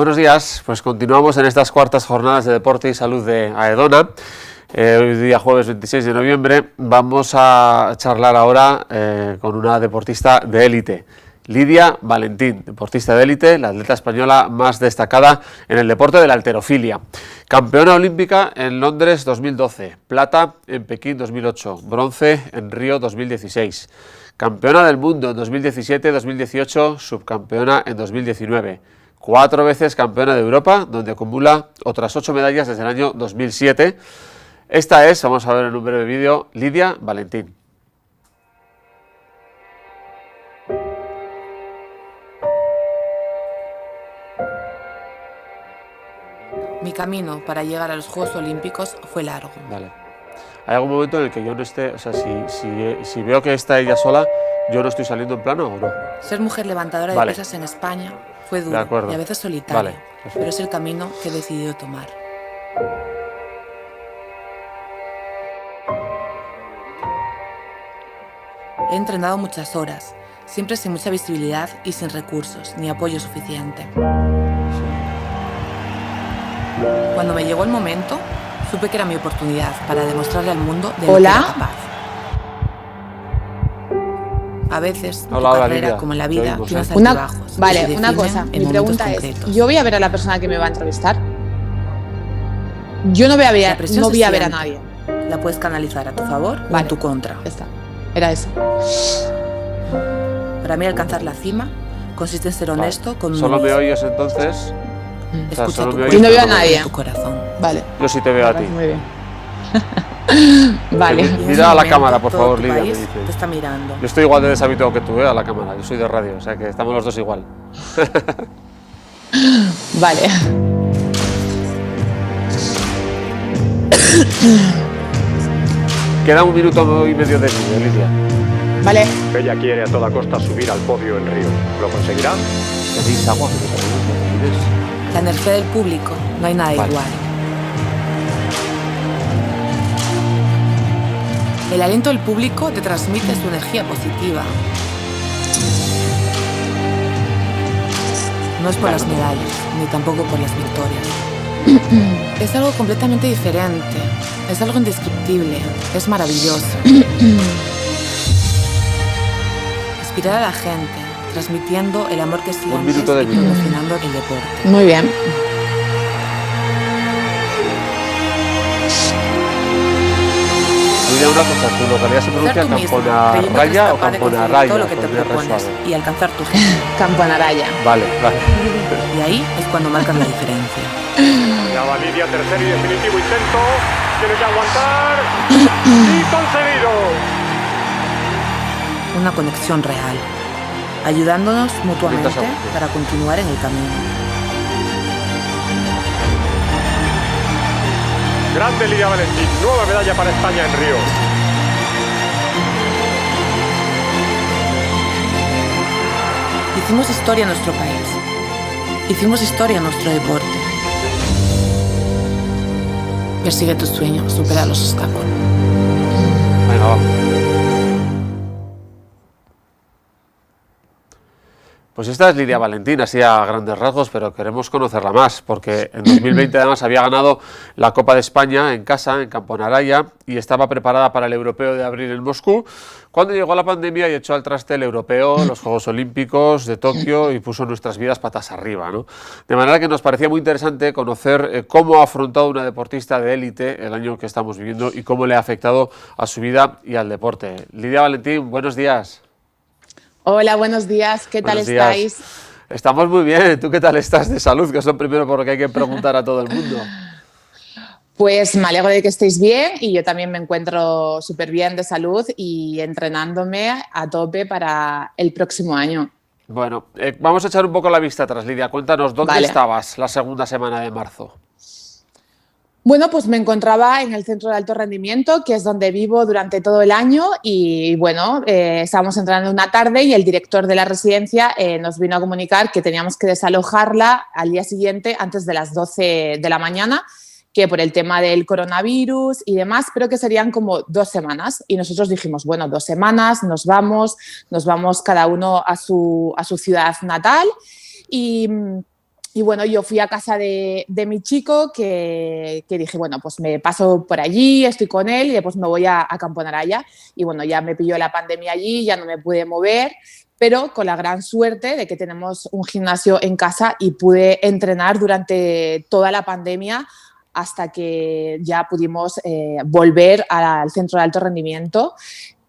Buenos días, pues continuamos en estas cuartas jornadas de deporte y salud de AEDONA. Hoy día jueves 26 de noviembre vamos a charlar ahora con una deportista de élite, Lidia Valentín, deportista de élite, la atleta española más destacada en el deporte de la halterofilia. Campeona olímpica en Londres 2012, plata en Pekín 2008, bronce en Río 2016. Campeona del mundo en 2017, 2018, subcampeona en 2019. 4 veces campeona de Europa, donde acumula otras 8 medallas desde el año 2007. Esta es, vamos a ver en un breve vídeo, Lidia Valentín. Mi camino para llegar a los Juegos Olímpicos fue largo. Vale. ¿Hay algún momento en el que yo no esté, o sea, si veo que está ella sola, yo no estoy saliendo en plano o no? Ser mujer levantadora de pesas en España fue duro y a veces solitario, pero es el camino que he decidido tomar. He entrenado muchas horas, siempre sin mucha visibilidad y sin recursos ni apoyo suficiente. Cuando me llegó el momento, supe que era mi oportunidad para demostrarle al mundo de lo que era capaz. A veces, en tu carrera, como en la vida, tienes altibajos. Vale, una cosa, mi pregunta es, ¿yo voy a ver a la persona que me va a entrevistar? Yo no voy a ver a nadie. La puedes canalizar a tu favor o en tu contra. Ya está, era eso. Para mí alcanzar la cima consiste en ser honesto con ¿Solo me oyes entonces? Escucha tu yo no veo a nadie. Tu corazón. Vale. Yo sí te veo a ti. Muy bien. Vale. Mira a la cámara, por favor, Lidia. Te está mirando. Yo estoy igual de deshabituado que tú, a la cámara. Yo soy de radio, o sea que estamos los dos igual. Vale. Queda 1 minuto y medio de vídeo, Lidia. Vale. Ella quiere a toda costa subir al podio en Río. ¿Lo conseguirá? ¿Tenéis agua? La energía del público, no hay nada igual. El aliento del público te transmite su energía positiva. No es por las medallas, ni tampoco por las victorias. Es algo completamente diferente, es algo indescriptible, es maravilloso. Inspirar a la gente, transmitiendo el amor que sientes y promocionando el deporte. Muy bien. Mira una cosa, tu localidad se pronuncia Camponaraya o Camponaraya. Todo lo que te propones y alcanzar tu sueño. Camponaraya. Vale. Y ahí es cuando marcan la diferencia. Ya va Lidia, tercer y definitivo intento. Tiene que aguantar. ¡Y conseguido! Una conexión real, ayudándonos mutuamente para continuar en el camino. Grande Lidia Valentín, nueva medalla para España en Río. Hicimos historia en nuestro país. Hicimos historia en nuestro deporte. Persigue tus sueños, supera los obstáculos. Venga, va. Pues esta es Lidia Valentín, así a grandes rasgos, pero queremos conocerla más, porque en 2020 además había ganado la Copa de España en casa, en Camponaraya, y estaba preparada para el Europeo de abril en Moscú, cuando llegó la pandemia y echó al traste el Europeo, los Juegos Olímpicos de Tokio y puso nuestras vidas patas arriba, ¿no? De manera que nos parecía muy interesante conocer cómo ha afrontado una deportista de élite el año que estamos viviendo y cómo le ha afectado a su vida y al deporte. Lidia Valentín, buenos días. Hola, buenos días. ¿Qué tal estáis? Estamos muy bien. ¿Tú qué tal estás de salud? Que es lo primero por lo que hay que preguntar a todo el mundo. Pues me alegro de que estéis bien y yo también me encuentro súper bien de salud y entrenándome a tope para el próximo año. Bueno, vamos a echar un poco la vista atrás, Lidia. Cuéntanos, ¿dónde estabas la segunda semana de marzo? Bueno, pues me encontraba en el Centro de Alto Rendimiento, que es donde vivo durante todo el año y bueno, estábamos entrenando una tarde y el director de la residencia nos vino a comunicar que teníamos que desalojarla al día siguiente antes de las 12 de la mañana, que por el tema del coronavirus y demás, pero que serían como 2 semanas. Y nosotros dijimos, bueno, 2 semanas, nos vamos cada uno a su ciudad natal y bueno, yo fui a casa de mi chico que dije, bueno, pues me paso por allí, estoy con él y después me voy a camponar allá. Y bueno, ya me pilló la pandemia allí, ya no me pude mover, pero con la gran suerte de que tenemos un gimnasio en casa y pude entrenar durante toda la pandemia hasta que ya pudimos volver al centro de alto rendimiento,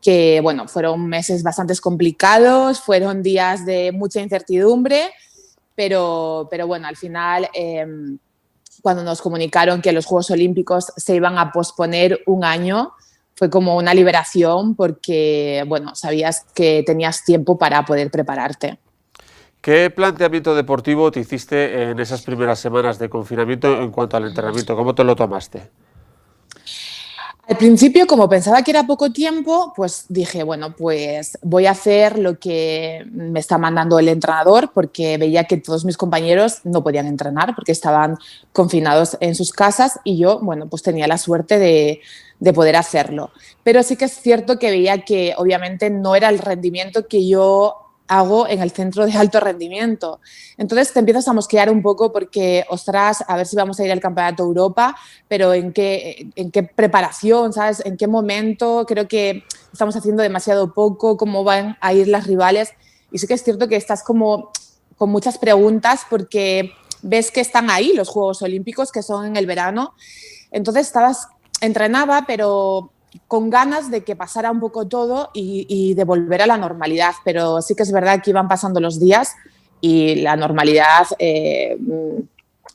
que bueno, fueron meses bastante complicados, fueron días de mucha incertidumbre, pero bueno, al final, cuando nos comunicaron que los Juegos Olímpicos se iban a posponer un año, fue como una liberación porque, bueno, sabías que tenías tiempo para poder prepararte. ¿Qué planteamiento deportivo te hiciste en esas primeras semanas de confinamiento en cuanto al entrenamiento? ¿Cómo te lo tomaste? Al principio, como pensaba que era poco tiempo, pues dije, bueno, pues voy a hacer lo que me está mandando el entrenador, porque veía que todos mis compañeros no podían entrenar porque estaban confinados en sus casas y yo, bueno, pues tenía la suerte de poder hacerlo. Pero sí que es cierto que veía que obviamente no era el rendimiento que yo hago en el centro de alto rendimiento. Entonces te empiezas a mosquear un poco porque, ostras, a ver si vamos a ir al Campeonato Europa, pero ¿en qué preparación, sabes? ¿En qué momento? Creo que estamos haciendo demasiado poco, ¿cómo van a ir las rivales? Y sí que es cierto que estás como con muchas preguntas porque ves que están ahí los Juegos Olímpicos, que son en el verano. Entonces entrenaba, pero con ganas de que pasara un poco todo y de volver a la normalidad, pero sí que es verdad que iban pasando los días y la normalidad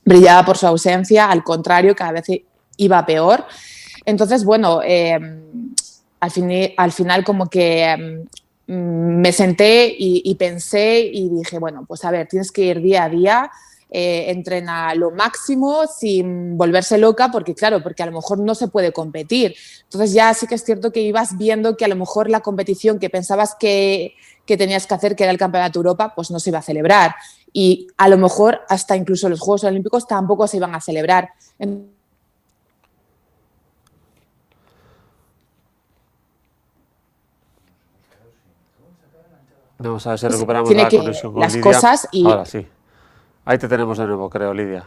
brillaba por su ausencia, al contrario, cada vez iba peor. Entonces, bueno, al final como que me senté y pensé y dije, bueno, pues a ver, tienes que ir día a día, entrena lo máximo sin volverse loca, porque claro, porque a lo mejor no se puede competir. Entonces ya sí que es cierto que ibas viendo que a lo mejor la competición que pensabas que tenías que hacer, que era el Campeonato Europa, pues no se iba a celebrar. Y a lo mejor hasta incluso los Juegos Olímpicos tampoco se iban a celebrar. Vamos a ver si recuperamos Tiene la que conexión con las Lidia. cosas y... Ahora sí. Ahí te tenemos de nuevo, creo, Lidia.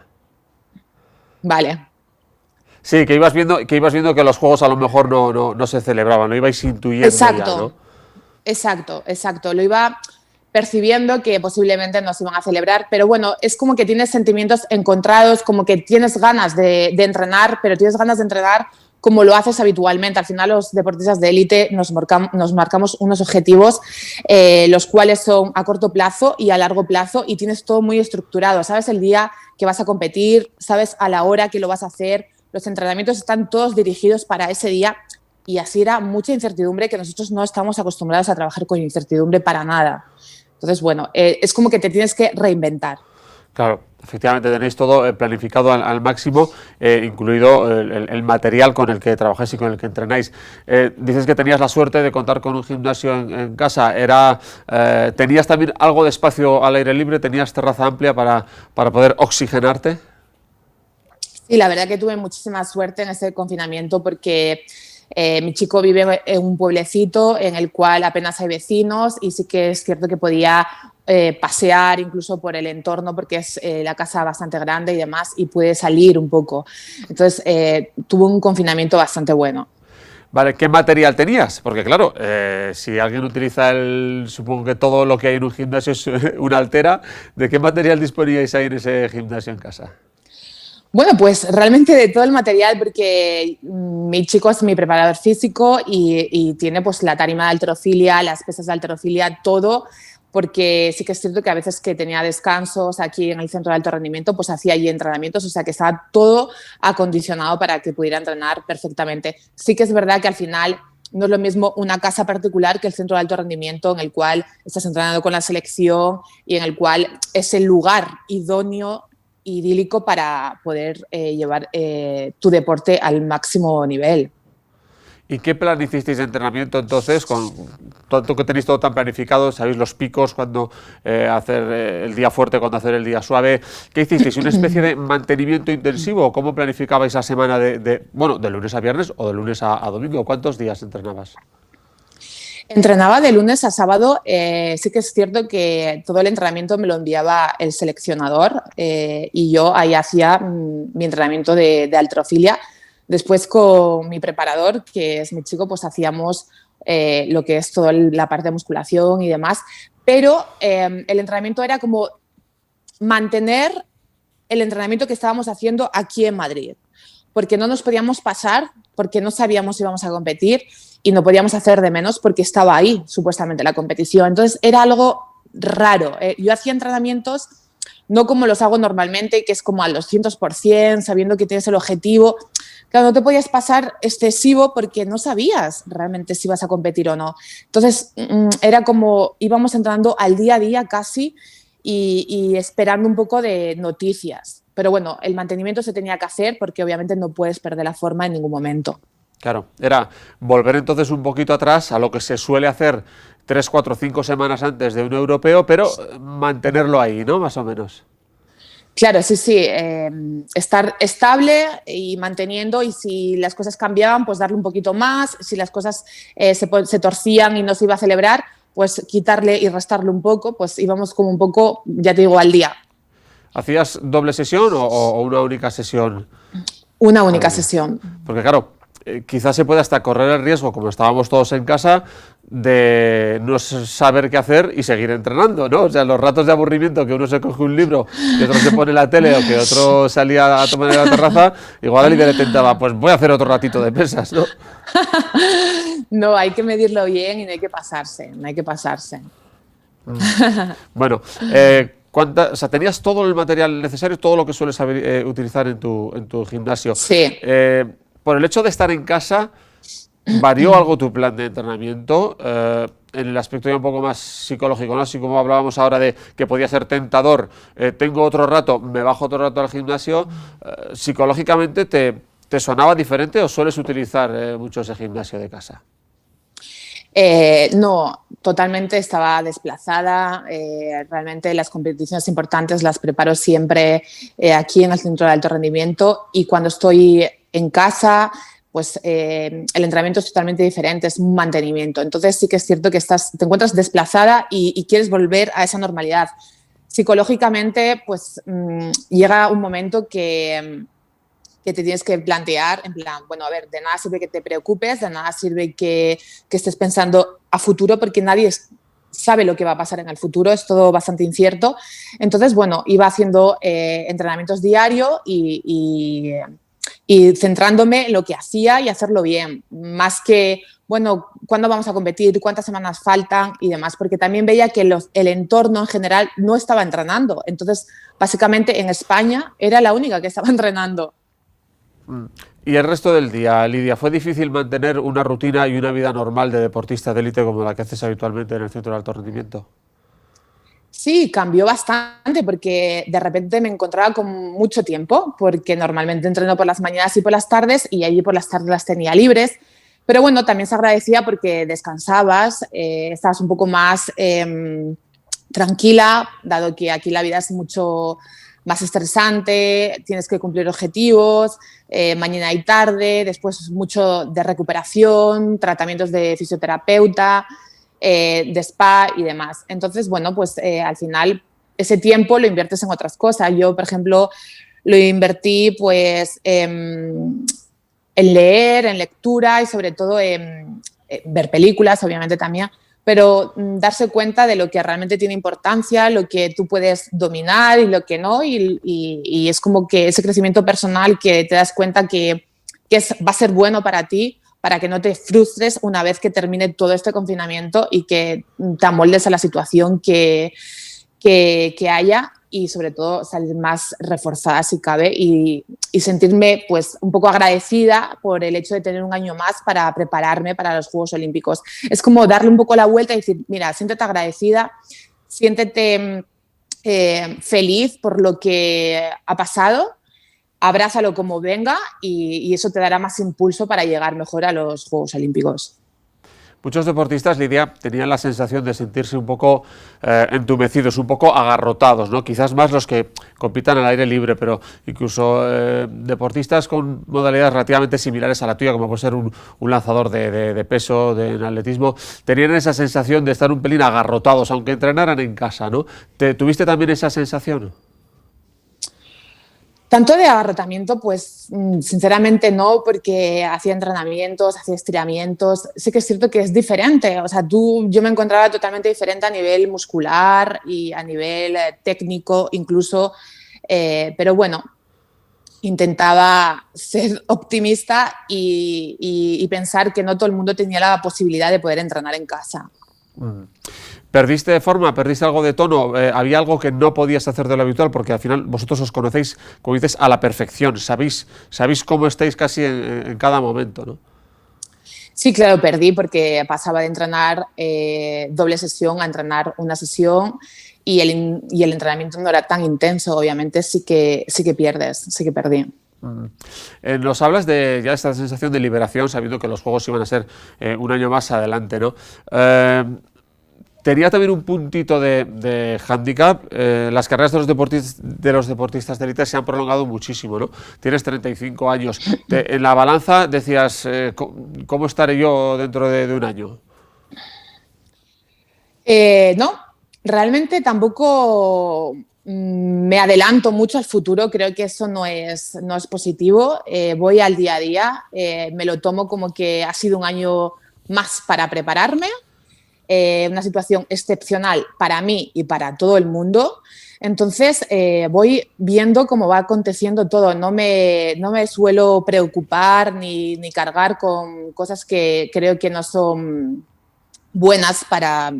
Vale. Sí, que ibas viendo que los juegos a lo mejor no se celebraban, lo ibais intuyendo. Exacto, ya, ¿no? exacto. Lo iba percibiendo que posiblemente no se iban a celebrar, pero bueno, es como que tienes sentimientos encontrados, como que tienes ganas de entrenar, pero tienes ganas de entrenar como lo haces habitualmente. Al final los deportistas de élite nos marcamos unos objetivos, los cuales son a corto plazo y a largo plazo, y tienes todo muy estructurado. Sabes el día que vas a competir, sabes a la hora que lo vas a hacer, los entrenamientos están todos dirigidos para ese día, y así era mucha incertidumbre, que nosotros no estamos acostumbrados a trabajar con incertidumbre para nada. Entonces, bueno, es como que te tienes que reinventar. Claro, efectivamente tenéis todo planificado al máximo, incluido el material con el que trabajáis y con el que entrenáis. Dices que tenías la suerte de contar con un gimnasio en casa. ¿Tenías también algo de espacio al aire libre? ¿Tenías terraza amplia para poder oxigenarte? Sí, la verdad que tuve muchísima suerte en ese confinamiento porque mi chico vive en un pueblecito en el cual apenas hay vecinos, y sí que es cierto que podía pasear incluso por el entorno porque es la casa bastante grande y demás, y pude salir un poco. Entonces tuve un confinamiento bastante bueno. Vale, ¿qué material tenías? Porque claro, si alguien utiliza supongo que todo lo que hay en un gimnasio es una altera, ¿de qué material disponíais ahí en ese gimnasio en casa? Bueno, pues realmente de todo el material, porque mi chico es mi preparador físico y tiene pues la tarima de halterofilia, las pesas de halterofilia, todo, porque sí que es cierto que a veces que tenía descansos aquí en el centro de alto rendimiento, pues hacía allí entrenamientos, o sea que estaba todo acondicionado para que pudiera entrenar perfectamente. Sí que es verdad que al final no es lo mismo una casa particular que el centro de alto rendimiento, en el cual estás entrenando con la selección y en el cual es el lugar idóneo, idílico para poder llevar tu deporte al máximo nivel. ¿Y qué plan hicisteis de entrenamiento entonces? Con tanto que tenéis todo tan planificado, sabéis los picos, cuándo hacer el día fuerte, cuándo hacer el día suave. ¿Qué hicisteis? ¿Una especie de mantenimiento intensivo? ¿Cómo planificabais la semana de lunes a viernes o de lunes a domingo? ¿Cuántos días entrenabas? Entrenaba de lunes a sábado. Sí que es cierto que todo el entrenamiento me lo enviaba el seleccionador y yo ahí hacía mi entrenamiento de halterofilia. Después con mi preparador, que es mi chico, pues hacíamos lo que es toda la parte de musculación y demás. Pero el entrenamiento era como mantener el entrenamiento que estábamos haciendo aquí en Madrid, porque no nos podíamos pasar, porque no sabíamos si íbamos a competir y no podíamos hacer de menos porque estaba ahí supuestamente la competición. Entonces era algo raro. Yo hacía entrenamientos no como los hago normalmente, que es como al 200%, sabiendo que tienes el objetivo. Claro, no te podías pasar excesivo porque no sabías realmente si ibas a competir o no. Entonces era como íbamos entrando al día a día casi y esperando un poco de noticias. Pero bueno, el mantenimiento se tenía que hacer porque obviamente no puedes perder la forma en ningún momento. Claro, era volver entonces un poquito atrás a lo que se suele hacer 3, 4, 5 semanas antes de un europeo, pero mantenerlo ahí, ¿no? Más o menos. Claro, sí, sí. Estar estable y manteniendo, y si las cosas cambiaban, pues darle un poquito más. Si las cosas se torcían y no se iba a celebrar, pues quitarle y restarle un poco, pues íbamos como un poco, ya te digo, al día. ¿Hacías doble sesión o una única sesión? Una única sesión. Porque claro, quizás se puede hasta correr el riesgo, como estábamos todos en casa, de no saber qué hacer y seguir entrenando, ¿no? O sea, los ratos de aburrimiento que uno se coge un libro, que otro se pone la tele o que otro salía a tomar en la terraza, igual a Lidia le tentaba, pues voy a hacer otro ratito de pesas, ¿no? No, hay que medirlo bien y no hay que pasarse, no hay que pasarse. Bueno, o sea, ¿tenías todo el material necesario, todo lo que sueles utilizar en tu gimnasio? Sí. Por el hecho de estar en casa, ¿varió algo tu plan de entrenamiento? En el aspecto ya un poco más psicológico, ¿no? Así como hablábamos ahora de que podía ser tentador, tengo otro rato, me bajo otro rato al gimnasio, ¿psicológicamente te sonaba diferente o sueles utilizar mucho ese gimnasio de casa? No, totalmente estaba desplazada. Realmente las competiciones importantes las preparo siempre aquí en el Centro de Alto Rendimiento, y cuando estoy en casa, pues el entrenamiento es totalmente diferente, es un mantenimiento. Entonces sí que es cierto que te encuentras desplazada y quieres volver a esa normalidad. Psicológicamente, pues llega un momento que te tienes que plantear, en plan, bueno, a ver, de nada sirve que te preocupes, de nada sirve que estés pensando a futuro, porque nadie sabe lo que va a pasar en el futuro, es todo bastante incierto. Entonces, bueno, iba haciendo entrenamientos diarios y centrándome en lo que hacía y hacerlo bien, más que, bueno, ¿cuándo vamos a competir? ¿Cuántas semanas faltan? Y demás, porque también veía que el entorno en general no estaba entrenando. Entonces, básicamente en España era la única que estaba entrenando. ¿Y el resto del día, Lidia, fue difícil mantener una rutina y una vida normal de deportista de élite como la que haces habitualmente en el Centro de Alto Rendimiento? Sí, cambió bastante porque de repente me encontraba con mucho tiempo, porque normalmente entreno por las mañanas y por las tardes, y allí por las tardes las tenía libres. Pero bueno, también se agradecía porque descansabas, estabas un poco más tranquila, dado que aquí la vida es mucho más estresante, tienes que cumplir objetivos, mañana y tarde, después mucho de recuperación, tratamientos de fisioterapeuta, de spa y demás. Entonces, bueno, pues al final ese tiempo lo inviertes en otras cosas. Yo, por ejemplo, lo invertí pues en leer, en lectura y sobre todo en ver películas, obviamente también, pero darse cuenta de lo que realmente tiene importancia, lo que tú puedes dominar y lo que no, y es como que ese crecimiento personal que te das cuenta que va a ser bueno para ti, para que no te frustres una vez que termine todo este confinamiento y que te amoldes a la situación que haya, y sobre todo salir más reforzada si cabe y sentirme pues un poco agradecida por el hecho de tener un año más para prepararme para los Juegos Olímpicos. Es como darle un poco la vuelta y decir, mira, siéntete agradecida, siéntete feliz por lo que ha pasado, abrázalo como venga y eso te dará más impulso para llegar mejor a los Juegos Olímpicos. Muchos deportistas, Lidia, tenían la sensación de sentirse un poco entumecidos, un poco agarrotados, ¿no? Quizás más los que compitan al aire libre, pero incluso deportistas con modalidades relativamente similares a la tuya, como puede ser un lanzador de peso, en atletismo, tenían esa sensación de estar un pelín agarrotados, aunque entrenaran en casa, ¿no? ¿Tuviste también esa sensación? Tanto de agarrotamiento, pues sinceramente no, porque hacía entrenamientos, hacía estiramientos. Sí que es cierto que es diferente. O sea, yo me encontraba totalmente diferente a nivel muscular y a nivel técnico incluso. Pero bueno, intentaba ser optimista y pensar que no todo el mundo tenía la posibilidad de poder entrenar en casa. ¿Perdiste forma? ¿Perdiste algo de tono? ¿Había algo que no podías hacer de lo habitual? Porque al final vosotros os conocéis, como dices, a la perfección. Sabéis cómo estáis casi en cada momento, ¿no? Sí, claro, perdí porque pasaba de entrenar doble sesión a entrenar una sesión y el entrenamiento no era tan intenso. Obviamente sí que pierdes, sí que perdí. Nos hablas de ya esta sensación de liberación, sabiendo que los Juegos iban a ser un año más adelante, ¿no? Tenía también un puntito de hándicap. Las carreras de los deportistas de élite se han prolongado muchísimo, ¿no? Tienes 35 años. En la balanza decías, ¿cómo estaré yo dentro de un año? No, realmente tampoco me adelanto mucho al futuro. Creo que eso no es positivo. Voy al día a día. Me lo tomo como que ha sido un año más para prepararme. Una situación excepcional para mí y para todo el mundo. Entonces voy viendo cómo va aconteciendo todo. No me suelo preocupar ni cargar con cosas que creo que no son buenas para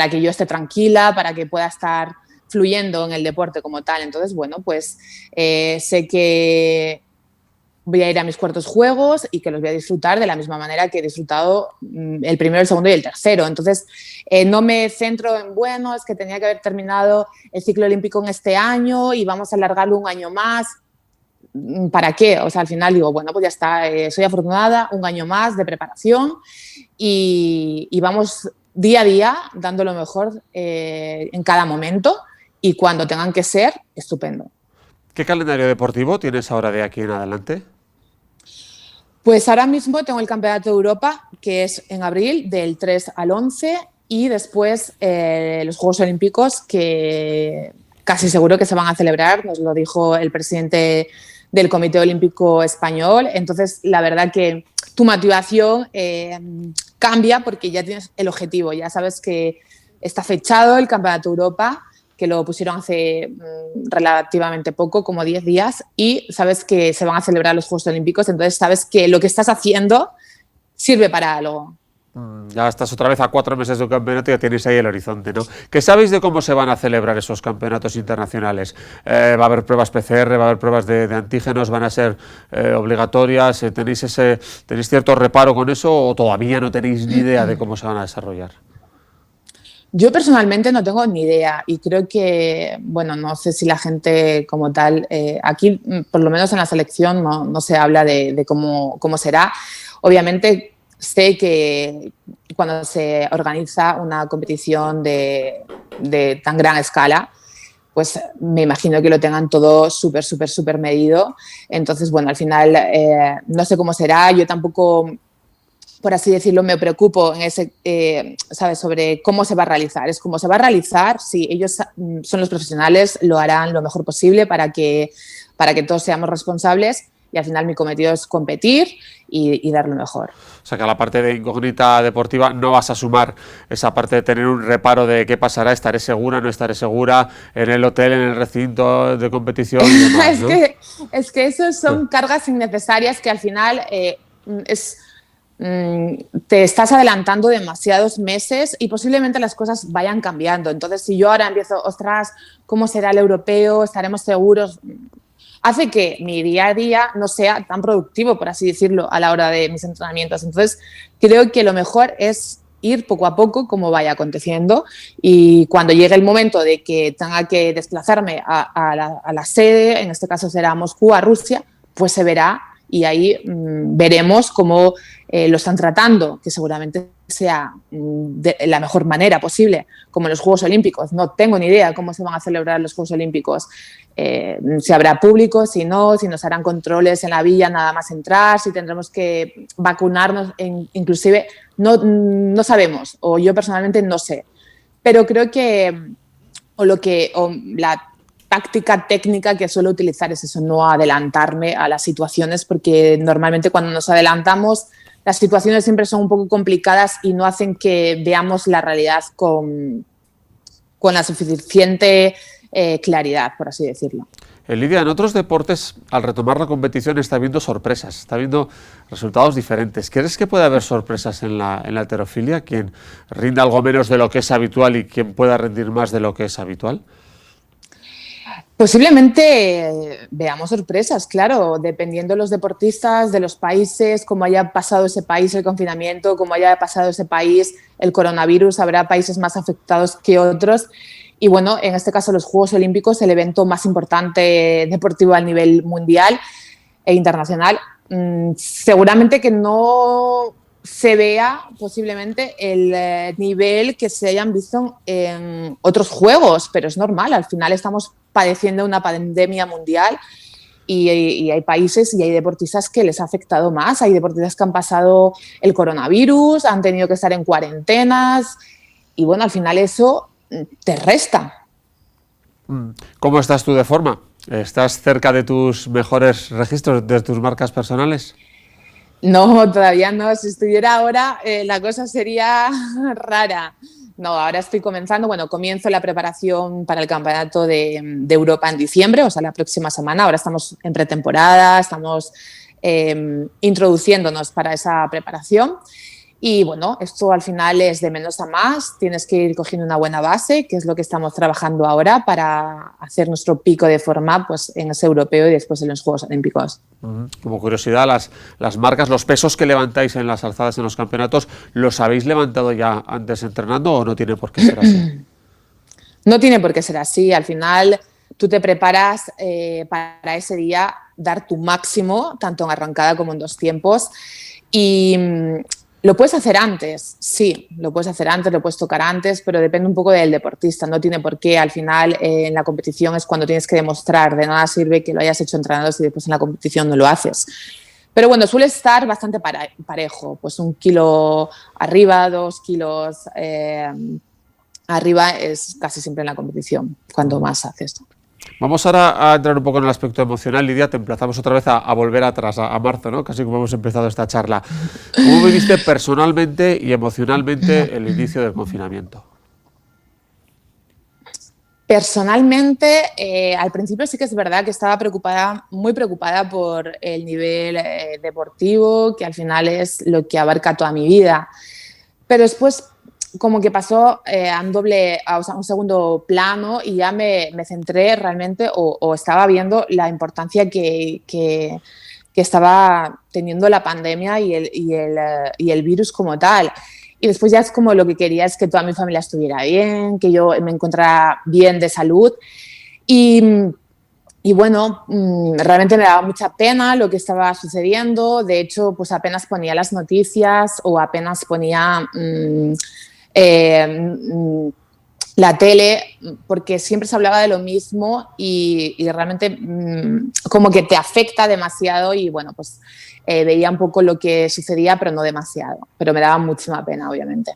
que yo esté tranquila, para que pueda estar fluyendo en el deporte como tal. Entonces, bueno, pues sé que voy a ir a mis cuartos juegos y que los voy a disfrutar de la misma manera que he disfrutado el primero, el segundo y el tercero. Entonces, no me centro en, bueno, es que tenía que haber terminado el ciclo olímpico en este año y vamos a alargarlo un año más. ¿Para qué? O sea, al final digo, bueno, pues ya está, soy afortunada, un año más de preparación y vamos día a día dando lo mejor en cada momento y cuando tengan que ser, estupendo. ¿Qué calendario deportivo tienes ahora de aquí en adelante? Pues ahora mismo tengo el Campeonato de Europa, que es en abril, del 3 al 11, y después los Juegos Olímpicos, que casi seguro que se van a celebrar, nos lo dijo el presidente del Comité Olímpico Español. Entonces, la verdad que tu motivación cambia porque ya tienes el objetivo, ya sabes que está fechado el Campeonato de Europa, que lo pusieron hace relativamente poco, como 10 días, y sabes que se van a celebrar los Juegos Olímpicos, entonces sabes que lo que estás haciendo sirve para algo. Ya estás otra vez a 4 meses de un campeonato y ya tienes ahí el horizonte, ¿no? ¿Qué sabéis de cómo se van a celebrar esos campeonatos internacionales? ¿Va a haber pruebas PCR, va a haber pruebas de antígenos, van a ser obligatorias? ¿Tenéis cierto reparo con eso o todavía no tenéis ni idea de cómo se van a desarrollar? Yo personalmente no tengo ni idea y creo que, bueno, no sé si la gente como tal, aquí por lo menos en la selección no se habla de cómo será. Obviamente sé que cuando se organiza una competición de tan gran escala, pues me imagino que lo tengan todo súper medido. Entonces, bueno, al final no sé cómo será, yo tampoco, por así decirlo, me preocupo en ese, ¿sabes?, sobre cómo se va a realizar. Es como se va a realizar, sí, ellos son los profesionales, lo harán lo mejor posible para que todos seamos responsables y al final mi cometido es competir y dar lo mejor. O sea que a la parte de incógnita deportiva no vas a sumar esa parte de tener un reparo de qué pasará, estaré segura, no estaré segura, en el hotel, en el recinto de competición y demás, ¿no? es que eso son cargas innecesarias que al final te estás adelantando demasiados meses y posiblemente las cosas vayan cambiando. Entonces, si yo ahora empiezo, ostras, ¿cómo será el europeo? ¿Estaremos seguros? Hace que mi día a día no sea tan productivo, por así decirlo, a la hora de mis entrenamientos. Entonces, creo que lo mejor es ir poco a poco como vaya aconteciendo y cuando llegue el momento de que tenga que desplazarme a la sede, en este caso será Moscú, a Rusia, pues se verá y ahí veremos cómo lo están tratando, que seguramente sea de la mejor manera posible, como en los Juegos Olímpicos. No tengo ni idea cómo se van a celebrar los Juegos Olímpicos. Si habrá público, si no, si nos harán controles en la villa nada más entrar, si tendremos que vacunarnos, inclusive no sabemos, o yo personalmente no sé. Pero creo que la táctica técnica que suelo utilizar es eso, no adelantarme a las situaciones, porque normalmente cuando nos adelantamos las situaciones siempre son un poco complicadas y no hacen que veamos la realidad con la suficiente claridad, por así decirlo. Lidia, en otros deportes, al retomar la competición, está habiendo sorpresas, está habiendo resultados diferentes. ¿Crees que puede haber sorpresas en la halterofilia? ¿Quién rinda algo menos de lo que es habitual y quién pueda rendir más de lo que es habitual? Posiblemente veamos sorpresas, claro, dependiendo de los deportistas, de los países, cómo haya pasado ese país el confinamiento, cómo haya pasado ese país el coronavirus, habrá países más afectados que otros. Y bueno, en este caso los Juegos Olímpicos, el evento más importante deportivo a nivel mundial e internacional, seguramente que no se vea posiblemente el nivel que se hayan visto en otros juegos, pero es normal, al final estamos padeciendo una pandemia mundial y hay países y hay deportistas que les ha afectado más, hay deportistas que han pasado el coronavirus, han tenido que estar en cuarentenas y bueno, al final eso te resta. ¿Cómo estás tú de forma? ¿Estás cerca de tus mejores registros, de tus marcas personales? No, todavía no. Si estuviera ahora, la cosa sería rara. No, ahora estoy comenzando, comienzo la preparación para el Campeonato de Europa en diciembre, o sea, la próxima semana. Ahora estamos en pretemporada, estamos introduciéndonos para esa preparación. Y bueno, esto al final es de menos a más, tienes que ir cogiendo una buena base, que es lo que estamos trabajando ahora para hacer nuestro pico de forma pues, en ese europeo y después en los Juegos Olímpicos. Como curiosidad, las marcas, los pesos que levantáis en las alzadas en los campeonatos, ¿los habéis levantado ya antes entrenando o no tiene por qué ser así? No tiene por qué ser así, al final tú te preparas para ese día dar tu máximo, tanto en arrancada como en dos tiempos, y lo puedes hacer antes, sí, lo puedes hacer antes, lo puedes tocar antes, pero depende un poco del deportista, no tiene por qué. Al final, en la competición es cuando tienes que demostrar, de nada sirve que lo hayas hecho entrenando si después en la competición no lo haces. Pero bueno, suele estar bastante parejo, pues 1 kilo arriba, 2 kilos arriba es casi siempre en la competición, cuando más haces. Vamos ahora a entrar un poco en el aspecto emocional. Lidia, te emplazamos otra vez a volver atrás, a marzo, ¿no? Casi como hemos empezado esta charla. ¿Cómo viviste personalmente y emocionalmente el inicio del confinamiento? Personalmente, al principio sí que es verdad que estaba muy preocupada por el nivel deportivo, que al final es lo que abarca toda mi vida. Pero después como que pasó a un segundo plano y ya me centré realmente o estaba viendo la importancia que estaba teniendo la pandemia y el virus como tal. Y después ya es como lo que quería es que toda mi familia estuviera bien, que yo me encontrara bien de salud. Y bueno, realmente me daba mucha pena lo que estaba sucediendo. De hecho, pues apenas ponía las noticias o apenas ponía la tele, porque siempre se hablaba de lo mismo y realmente como que te afecta demasiado y bueno, pues veía un poco lo que sucedía, pero no demasiado. Pero me daba muchísima pena, obviamente.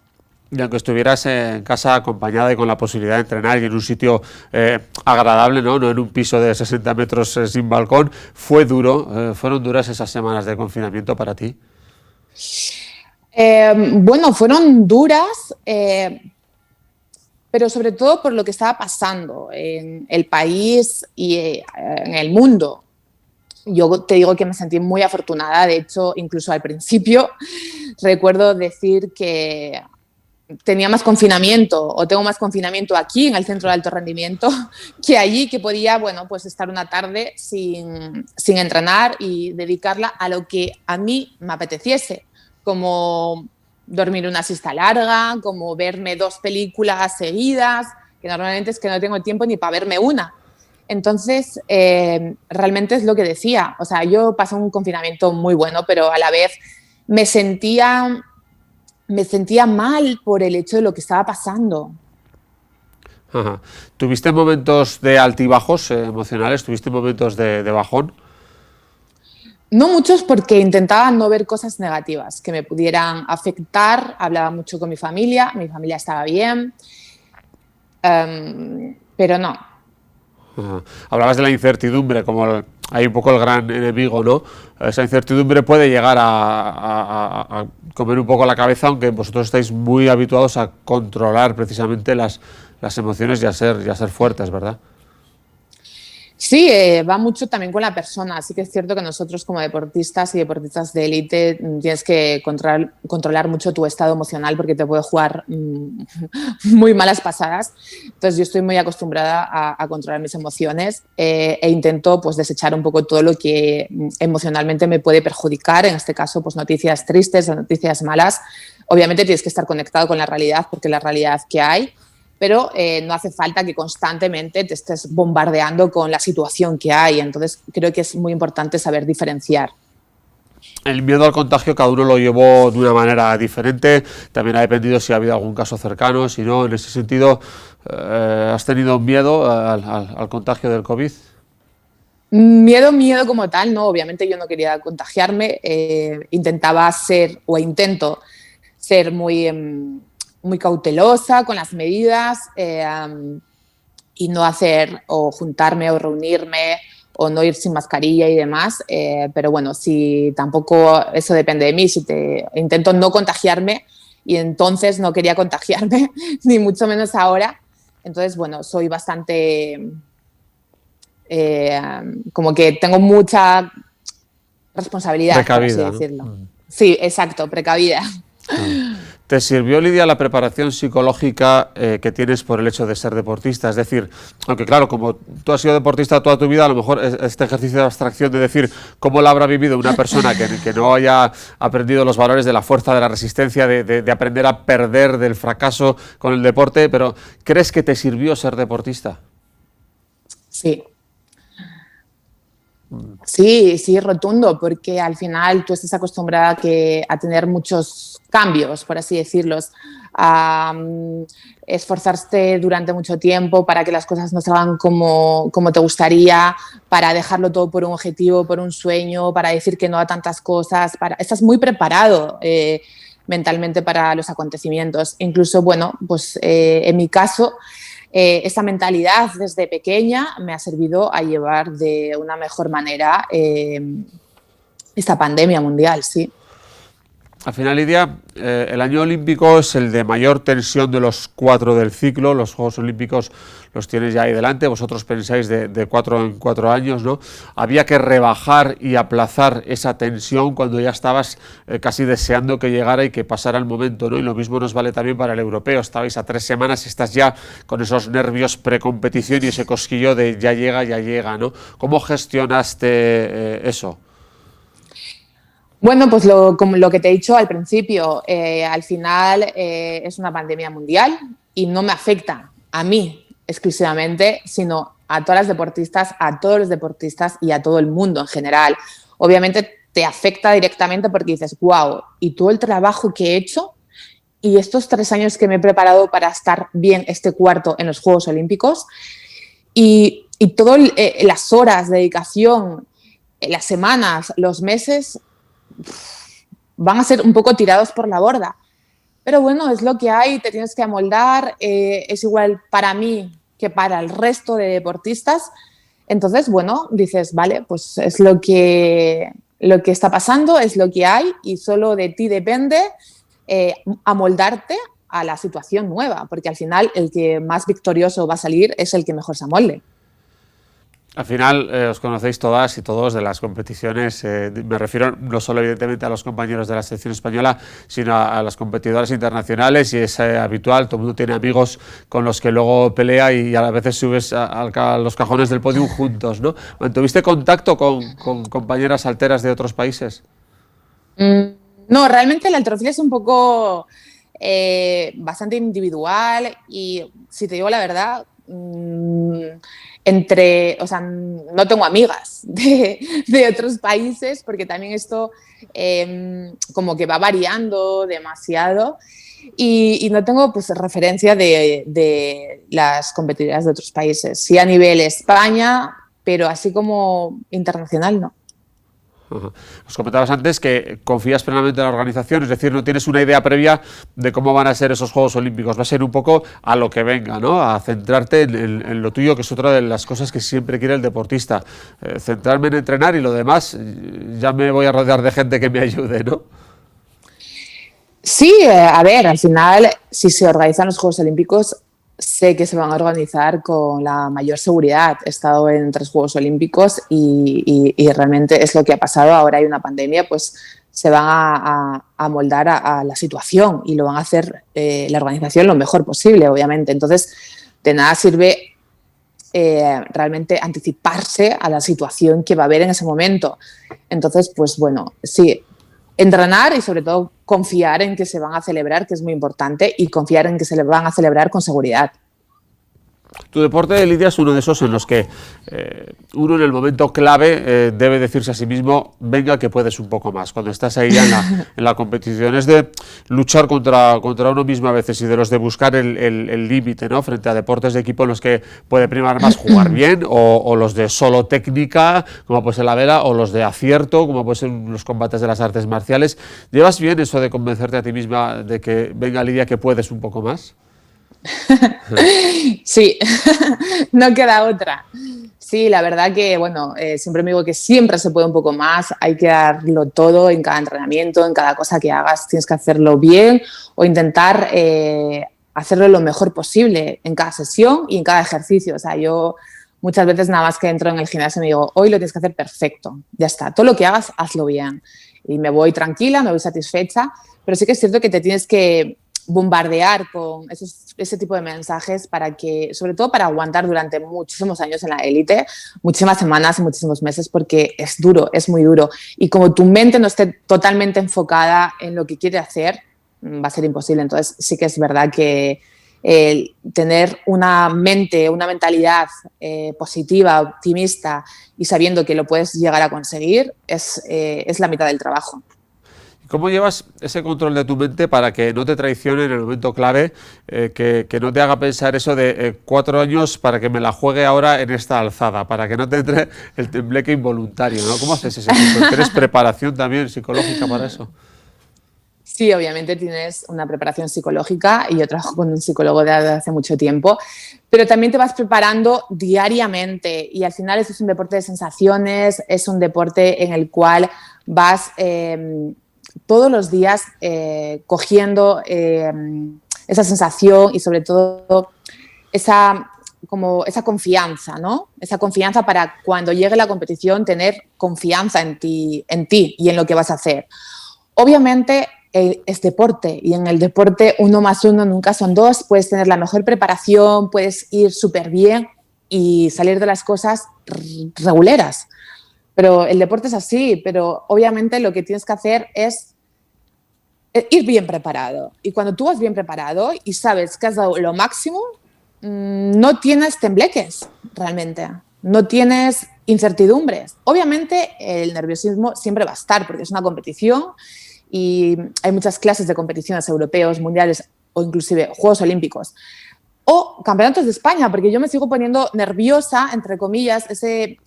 Y aunque estuvieras en casa acompañada y con la posibilidad de entrenar y en un sitio agradable, ¿no? No en un piso de 60 metros sin balcón, fue duro. ¿Fueron duras esas semanas de confinamiento para ti? Bueno, fueron duras, pero sobre todo por lo que estaba pasando en el país y en el mundo. Yo te digo que me sentí muy afortunada, de hecho, incluso al principio recuerdo decir que tenía más confinamiento o tengo más confinamiento aquí en el centro de alto rendimiento que allí, que podía, bueno, pues estar una tarde sin entrenar y dedicarla a lo que a mí me apeteciese, como dormir una siesta larga, como verme 2 películas seguidas, que normalmente es que no tengo tiempo ni para verme una. Entonces, realmente es lo que decía, o sea, yo pasé un confinamiento muy bueno, pero a la vez me sentía me sentía mal por el hecho de lo que estaba pasando. Ajá. ¿Tuviste momentos de altibajos emocionales? ¿Tuviste momentos de bajón? No muchos, porque intentaba no ver cosas negativas que me pudieran afectar. Hablaba mucho con mi familia estaba bien, pero no. Ajá. Hablabas de la incertidumbre, como hay un poco el gran enemigo, ¿no? Esa incertidumbre puede llegar a comer un poco la cabeza, aunque vosotros estáis muy habituados a controlar precisamente las emociones y a ser fuertes, ¿verdad? Sí, va mucho también con la persona. Así que es cierto que nosotros, como deportistas y deportistas de élite, tienes que controlar mucho tu estado emocional, porque te puede jugar muy malas pasadas. Entonces yo estoy muy acostumbrada a controlar mis emociones, e intento pues desechar un poco todo lo que emocionalmente me puede perjudicar. En este caso, pues noticias tristes o noticias malas. Obviamente tienes que estar conectado con la realidad, porque es la realidad que hay, pero no hace falta que constantemente te estés bombardeando con la situación que hay. Entonces creo que es muy importante saber diferenciar. El miedo al contagio cada uno lo llevó de una manera diferente, también ha dependido si ha habido algún caso cercano, si no, en ese sentido, ¿has tenido miedo al contagio del COVID? Miedo como tal, no, obviamente yo no quería contagiarme, intentaba ser, o intento ser muy cautelosa con las medidas, y no hacer o juntarme o reunirme o no ir sin mascarilla y demás, pero bueno, si tampoco eso depende de mí, intento no contagiarme, y entonces no quería contagiarme, ni mucho menos ahora. Entonces, bueno, soy bastante, como que tengo mucha responsabilidad, por así Precavida, ¿no? decirlo. Sí, exacto, precavida. ¿Te sirvió, Lidia, la preparación psicológica que tienes por el hecho de ser deportista? Es decir, aunque claro, como tú has sido deportista toda tu vida, a lo mejor este ejercicio de abstracción de decir cómo la habrá vivido una persona que no haya aprendido los valores de la fuerza, de la resistencia, de aprender a perder, del fracaso con el deporte, pero ¿crees que te sirvió ser deportista? Sí. Sí, sí, rotundo, porque al final tú estás acostumbrada a tener muchos cambios, por así decirlos, a esforzarte durante mucho tiempo para que las cosas no salgan como te gustaría, para dejarlo todo por un objetivo, por un sueño, para decir que no a tantas cosas, estás muy preparado mentalmente para los acontecimientos. Incluso, bueno, pues en mi caso, esa mentalidad desde pequeña me ha servido a llevar de una mejor manera esta pandemia mundial, sí. Al final, Lidia, el año olímpico es el de mayor tensión de los 4 del ciclo. Los Juegos Olímpicos los tienes ya ahí delante. Vosotros pensáis de 4 en 4 años, ¿no? Había que rebajar y aplazar esa tensión cuando ya estabas casi deseando que llegara y que pasara el momento, ¿no? Y lo mismo nos vale también para el europeo. Estabais a 3 semanas y estás ya con esos nervios precompetición y ese cosquillo de ya llega, ¿no? ¿Cómo gestionaste eso? Bueno, pues como lo que te he dicho al principio, al final es una pandemia mundial y no me afecta a mí exclusivamente, sino a todas las deportistas, a todos los deportistas y a todo el mundo en general. Obviamente te afecta directamente porque dices, wow, y todo el trabajo que he hecho y estos 3 años que me he preparado para estar bien este cuarto en los Juegos Olímpicos, y todas las horas de dedicación, las semanas, los meses, van a ser un poco tirados por la borda. Pero bueno, es lo que hay, te tienes que amoldar, es igual para mí que para el resto de deportistas. Entonces, bueno, dices, vale, pues es lo que está pasando, es lo que hay, y solo de ti depende amoldarte a la situación nueva, porque al final el que más victorioso va a salir es el que mejor se amolde. Al final os conocéis todas y todos de las competiciones, me refiero no solo evidentemente a los compañeros de la selección española, sino a las competidoras internacionales, y es habitual, todo el mundo tiene amigos con los que luego pelea y a veces subes a los cajones del podium juntos, ¿no? ¿Mantuviste contacto con compañeras alteras de otros países? No, realmente la halterofilia es un poco bastante individual, y si te digo la verdad, o sea, no tengo amigas de otros países porque también esto como que va variando demasiado y no tengo pues referencia de las competidoras de otros países. Sí a nivel España, pero así como internacional no. Ajá. Os comentabas antes que confías plenamente en la organización, es decir, no tienes una idea previa de cómo van a ser esos Juegos Olímpicos, va a ser un poco a lo que venga, ¿no? A centrarte en lo tuyo, que es otra de las cosas que siempre quiere el deportista. Centrarme en entrenar y lo demás, ya me voy a rodear de gente que me ayude, ¿no? Sí, a ver, al final, si se organizan los Juegos Olímpicos, sé que se van a organizar con la mayor seguridad. He estado en 3 Juegos Olímpicos y realmente es lo que ha pasado. Ahora hay una pandemia, pues se van a moldar a la situación y lo van a hacer la organización lo mejor posible, obviamente. Entonces, de nada sirve realmente anticiparse a la situación que va a haber en ese momento. Entonces, pues bueno, sí, entrenar y sobre todo confiar en que se van a celebrar, que es muy importante, y confiar en que se van a celebrar con seguridad. Tu deporte, Lidia, es uno de esos en los que uno en el momento clave debe decirse a sí mismo, venga que puedes un poco más. Cuando estás ahí ya en la competición es de luchar contra uno mismo a veces y de los de buscar el límite, ¿no? Frente a deportes de equipo en los que puede primar más jugar bien o los de solo técnica, como puede ser la vela, o los de acierto, como pueden ser los combates de las artes marciales. ¿Llevas bien eso de convencerte a ti misma de que venga, Lidia, que puedes un poco más? Sí, no queda otra. Sí, la verdad que, bueno, siempre me digo que siempre se puede un poco más, hay que darlo todo en cada entrenamiento, en cada cosa que hagas, tienes que hacerlo bien o intentar hacerlo lo mejor posible en cada sesión y en cada ejercicio. O sea, yo muchas veces nada más que entro en el gimnasio me digo, hoy lo tienes que hacer perfecto, ya está, todo lo que hagas, hazlo bien. Y me voy tranquila, me voy satisfecha, pero sí que es cierto que te tienes que bombardear con ese tipo de mensajes para que, sobre todo para aguantar durante muchísimos años en la élite, muchísimas semanas y muchísimos meses, porque es duro, es muy duro. Y como tu mente no esté totalmente enfocada en lo que quiere hacer, va a ser imposible. Entonces sí que es verdad que tener una mente, una mentalidad positiva, optimista y sabiendo que lo puedes llegar a conseguir es la mitad del trabajo. ¿Cómo llevas ese control de tu mente para que no te traicione en el momento clave, que no te haga pensar eso de 4 años para que me la juegue ahora en esta alzada, para que no te entre el tembleque involuntario, ¿no? ¿Cómo haces ese control? ¿Tienes preparación también psicológica para eso? Sí, obviamente tienes una preparación psicológica y yo trabajo con un psicólogo desde hace mucho tiempo, pero también te vas preparando diariamente y al final eso es un deporte de sensaciones, es un deporte en el cual vas todos los días cogiendo esa sensación y sobre todo esa confianza, ¿no? Esa confianza para cuando llegue la competición tener confianza en ti y en lo que vas a hacer. Obviamente es deporte y en el deporte 1 más 1 nunca son 2, puedes tener la mejor preparación, puedes ir súper bien y salir de las cosas reguleras. Pero el deporte es así, pero obviamente lo que tienes que hacer es ir bien preparado. Y cuando tú vas bien preparado y sabes que has dado lo máximo, no tienes tembleques realmente, no tienes incertidumbres. Obviamente el nerviosismo siempre va a estar porque es una competición y hay muchas clases de competiciones europeos, mundiales o inclusive Juegos Olímpicos o campeonatos de España, porque yo me sigo poniendo nerviosa, entre comillas, ese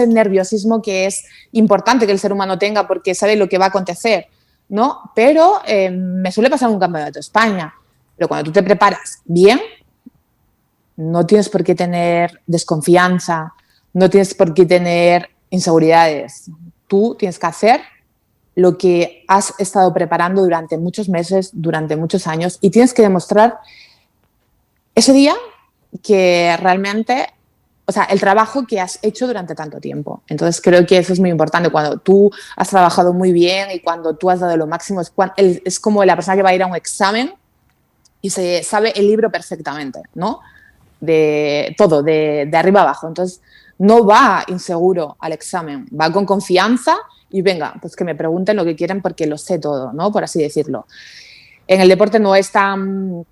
nerviosismo que es importante que el ser humano tenga porque sabe lo que va a acontecer, ¿no? Pero me suele pasar en un campeonato de España. Pero cuando tú te preparas bien, no tienes por qué tener desconfianza, no tienes por qué tener inseguridades. Tú tienes que hacer lo que has estado preparando durante muchos meses, durante muchos años, y tienes que demostrar ese día que realmente, o sea, el trabajo que has hecho durante tanto tiempo. Entonces creo que eso es muy importante. Cuando tú has trabajado muy bien y cuando tú has dado lo máximo, es como la persona que va a ir a un examen y se sabe el libro perfectamente, ¿no? De todo, de arriba abajo. Entonces no va inseguro al examen, va con confianza y venga, pues que me pregunten lo que quieren porque lo sé todo, ¿no? Por así decirlo. En el deporte no es tan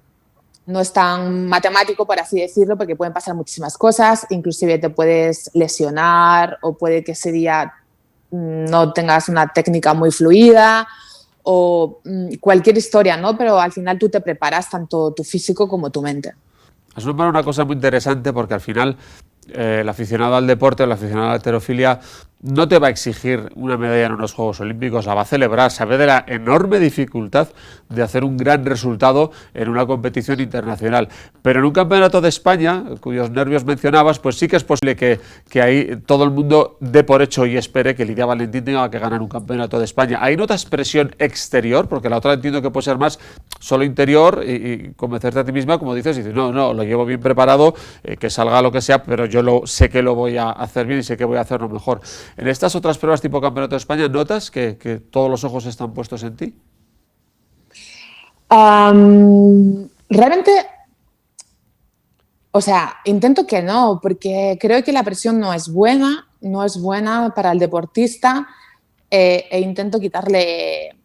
no es tan matemático, por así decirlo, porque pueden pasar muchísimas cosas, inclusive te puedes lesionar o puede que ese día no tengas una técnica muy fluida o cualquier historia, ¿no? Pero al final tú te preparas tanto tu físico como tu mente. Has nombrado una cosa muy interesante porque al final el aficionado al deporte o el aficionado a la halterofilia no te va a exigir una medalla en unos Juegos Olímpicos, la va a celebrar, sabe de la enorme dificultad de hacer un gran resultado en una competición internacional. Pero en un campeonato de España, cuyos nervios mencionabas, pues sí que es posible que ahí todo el mundo dé por hecho y espere que Lidia Valentín tenga que ganar un campeonato de España. ¿Ahí notas presión exterior? Porque la otra entiendo que puede ser más solo interior y convencerte a ti misma, como dices, no, lo llevo bien preparado, que salga lo que sea, pero yo sé que lo voy a hacer bien y sé que voy a hacerlo mejor. En estas otras pruebas tipo Campeonato de España, ¿notas que todos los ojos están puestos en ti? Realmente, o sea, intento que no, porque creo que la presión no es buena para el deportista e intento quitarle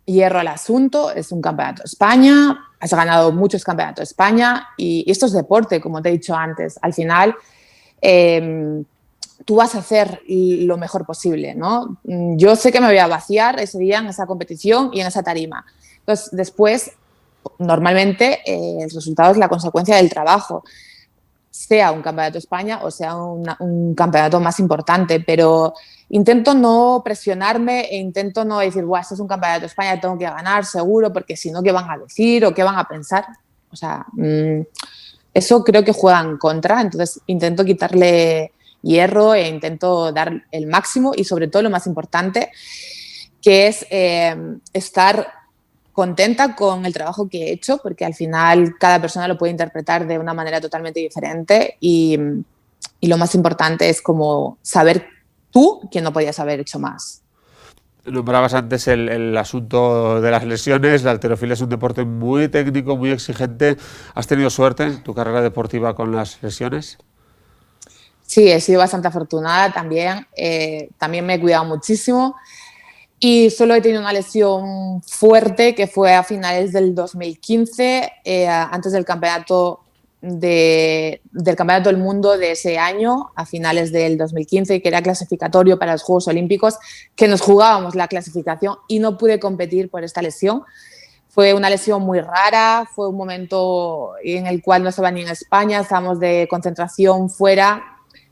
hierro al asunto. Es un Campeonato de España, has ganado muchos Campeonatos de España y esto es deporte, como te he dicho antes. Al final, tú vas a hacer lo mejor posible, ¿no? Yo sé que me voy a vaciar ese día en esa competición y en esa tarima. Entonces, después, normalmente, el resultado es la consecuencia del trabajo, sea un Campeonato de España o sea un campeonato más importante, pero intento no presionarme e intento no decir, este es un Campeonato de España, tengo que ganar seguro, porque si no, ¿qué van a decir o qué van a pensar? O sea, eso creo que juega en contra, entonces intento quitarle hierro e intento dar el máximo y sobre todo lo más importante, que es estar contenta con el trabajo que he hecho, porque al final cada persona lo puede interpretar de una manera totalmente diferente y lo más importante es como saber tú que no podías haber hecho más. Nombrabas antes el asunto de las lesiones. La halterofilia es un deporte muy técnico, muy exigente. ¿Has tenido suerte en tu carrera deportiva con las lesiones? Sí, he sido bastante afortunada también. También me he cuidado muchísimo y solo he tenido una lesión fuerte que fue a finales del 2015, antes del campeonato del mundo de ese año, a finales del 2015, que era clasificatorio para los Juegos Olímpicos, que nos jugábamos la clasificación y no pude competir por esta lesión. Fue una lesión muy rara, fue un momento en el cual no estaba ni en España, estábamos de concentración fuera.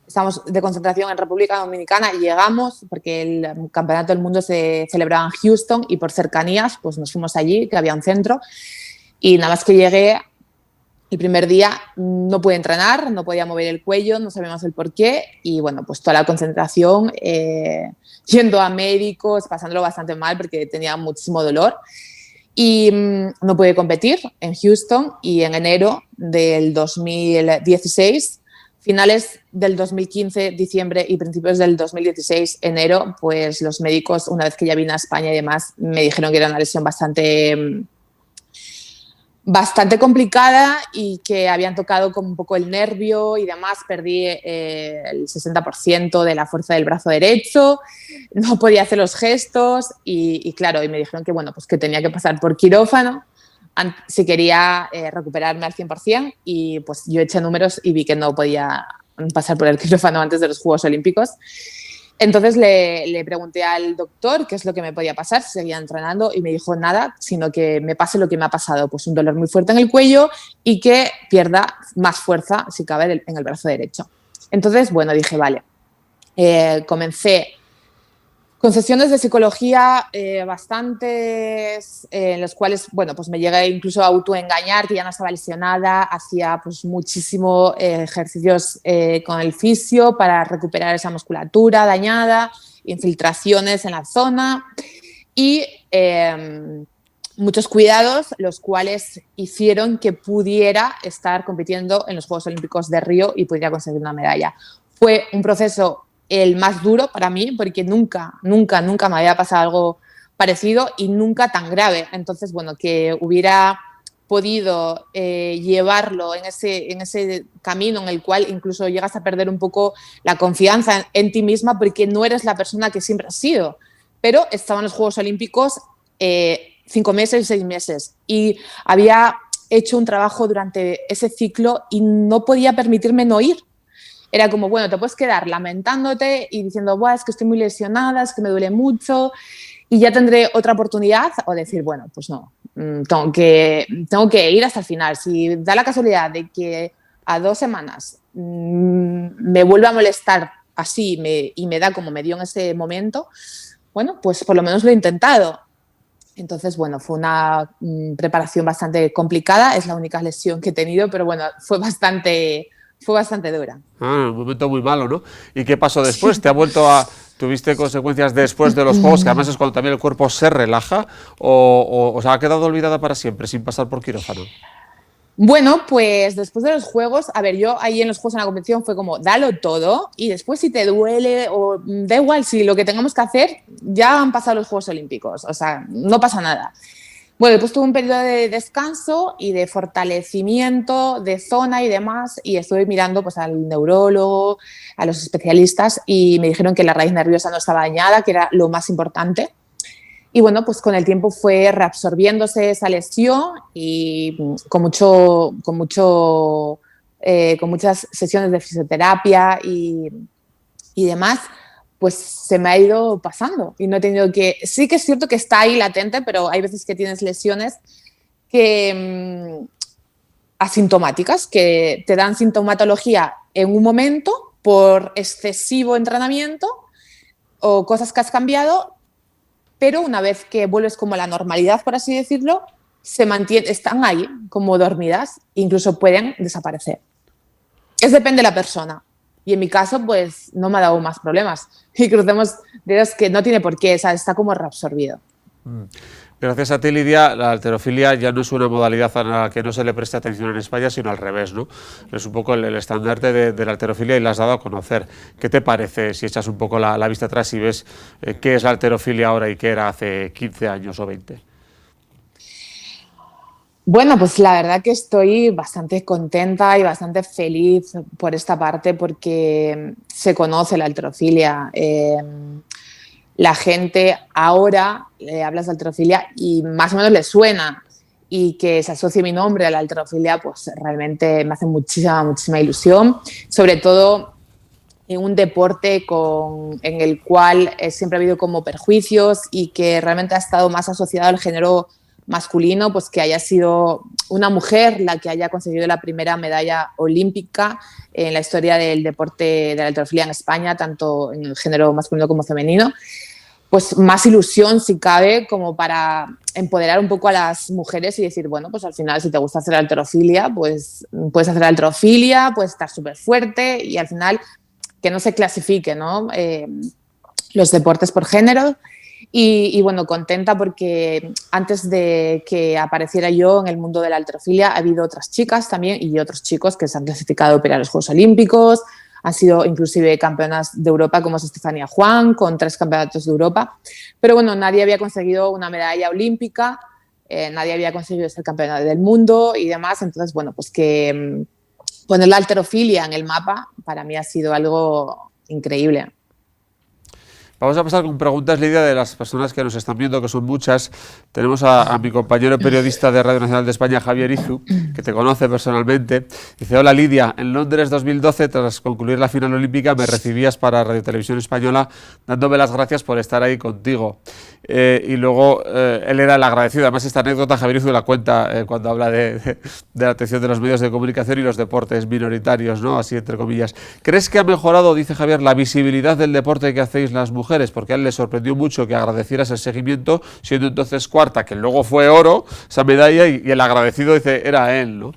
Estamos de concentración en República Dominicana y llegamos porque el Campeonato del Mundo se celebraba en Houston y por cercanías pues nos fuimos allí, que había un centro, y nada más que llegué el primer día no pude entrenar, no podía mover el cuello, no sabíamos el por qué y bueno, pues toda la concentración yendo a médicos, pasándolo bastante mal porque tenía muchísimo dolor y no pude competir en Houston y en enero del 2016, finales del 2015, diciembre y principios del 2016, enero, pues los médicos, una vez que ya vine a España y demás, me dijeron que era una lesión bastante complicada y que habían tocado como un poco el nervio y demás. Perdí el 60% de la fuerza del brazo derecho, no podía hacer los gestos y claro, y me dijeron que bueno, pues que tenía que pasar por quirófano si quería recuperarme al 100% y pues yo eché números y vi que no podía pasar por el quirófano antes de los Juegos Olímpicos. Entonces le pregunté al doctor qué es lo que me podía pasar, si seguía entrenando y me dijo nada, sino que me pase lo que me ha pasado, pues un dolor muy fuerte en el cuello y que pierda más fuerza, si cabe, en el brazo derecho. Entonces, bueno, dije, vale, comencé con sesiones de psicología bastantes, en las cuales, bueno, pues me llegué incluso a autoengañar, que ya no estaba lesionada, hacía pues muchísimo ejercicios con el fisio para recuperar esa musculatura dañada, infiltraciones en la zona y muchos cuidados, los cuales hicieron que pudiera estar compitiendo en los Juegos Olímpicos de Río y pudiera conseguir una medalla. Fue un proceso el más duro para mí, porque nunca me había pasado algo parecido y nunca tan grave. Entonces, bueno, que hubiera podido llevarlo en ese camino en el cual incluso llegas a perder un poco la confianza en ti misma porque no eres la persona que siempre has sido. Pero estaban los Juegos Olímpicos 5 meses, 6 meses y había hecho un trabajo durante ese ciclo y no podía permitirme no ir. Era como, bueno, te puedes quedar lamentándote y diciendo, buah, es que estoy muy lesionada, es que me duele mucho y ya tendré otra oportunidad, o decir, bueno, pues no, tengo que ir hasta el final. Si da la casualidad de que a 2 semanas me vuelve a molestar así y me da como me dio en ese momento, bueno, pues por lo menos lo he intentado. Entonces, bueno, fue una preparación bastante complicada, es la única lesión que he tenido, pero bueno, fue bastante dura. Un momento muy malo, ¿no? ¿Y qué pasó después? ¿Tuviste consecuencias después de los juegos, que además es cuando también el cuerpo se relaja, o se ha quedado olvidada para siempre, sin pasar por quirófano? Bueno, pues después de los juegos, a ver, yo ahí en los juegos en la competición fue como, dalo todo y después si te duele o da igual, si lo que tengamos que hacer, ya han pasado los Juegos Olímpicos, o sea, no pasa nada. Bueno, después tuve un periodo de descanso y de fortalecimiento de zona y demás, y estuve mirando pues al neurólogo, a los especialistas, y me dijeron que la raíz nerviosa no estaba dañada, que era lo más importante. Y bueno, pues con el tiempo fue reabsorbiéndose esa lesión y con muchas sesiones de fisioterapia y demás, pues se me ha ido pasando y no he tenido que... Sí que es cierto que está ahí latente, pero hay veces que tienes lesiones que asintomáticas, que te dan sintomatología en un momento por excesivo entrenamiento o cosas que has cambiado, pero una vez que vuelves como a la normalidad, por así decirlo, están ahí como dormidas, incluso pueden desaparecer. Depende de la persona. Y en mi caso, pues no me ha dado más problemas. Y crucemos dedos que no tiene por qué, o sea, está como reabsorbido. Gracias a ti, Lidia, la halterofilia ya no es una modalidad a la que no se le preste atención en España, sino al revés, ¿no? Es un poco el estandarte de la halterofilia y la has dado a conocer. ¿Qué te parece si echas un poco la vista atrás y ves qué es la halterofilia ahora y qué era hace 15 años o 20? Bueno, pues la verdad que estoy bastante contenta y bastante feliz por esta parte porque se conoce la halterofilia. La gente ahora hablas de halterofilia y más o menos le suena, y que se asocie mi nombre a la halterofilia, pues realmente me hace muchísima ilusión, sobre todo en un deporte en el cual siempre ha habido como perjuicios y que realmente ha estado más asociado al género masculino, pues que haya sido una mujer la que haya conseguido la primera medalla olímpica en la historia del deporte de la halterofilia en España, tanto en el género masculino como femenino. Pues más ilusión, si cabe, como para empoderar un poco a las mujeres y decir, bueno, pues al final si te gusta hacer halterofilia, pues puedes hacer halterofilia, puedes estar súper fuerte y al final que no se clasifique, ¿no? Los deportes por género. Y bueno, contenta porque antes de que apareciera yo en el mundo de la halterofilia ha habido otras chicas también y otros chicos que se han clasificado para los Juegos Olímpicos, han sido inclusive campeonas de Europa como es Estefanía Juan, con 3 campeonatos de Europa, pero bueno, nadie había conseguido una medalla olímpica, nadie había conseguido ser campeona del mundo y demás, entonces bueno, pues que poner la halterofilia en el mapa para mí ha sido algo increíble. Vamos a pasar con preguntas, Lidia, de las personas que nos están viendo, que son muchas. Tenemos a mi compañero periodista de Radio Nacional de España, Javier Izu, que te conoce personalmente. Dice, hola Lidia, en Londres 2012, tras concluir la final olímpica, me recibías para Radio Televisión Española dándome las gracias por estar ahí contigo. Y luego él era el agradecido. Además, esta anécdota Javier Izu la cuenta cuando habla de la atención de los medios de comunicación y los deportes minoritarios, ¿no? Así entre comillas. ¿Crees que ha mejorado, dice Javier, la visibilidad del deporte que hacéis las mujeres? Porque a él le sorprendió mucho que agradecieras el seguimiento, siendo entonces cuarta, que luego fue oro, esa medalla, y el agradecido, dice, era él, ¿no?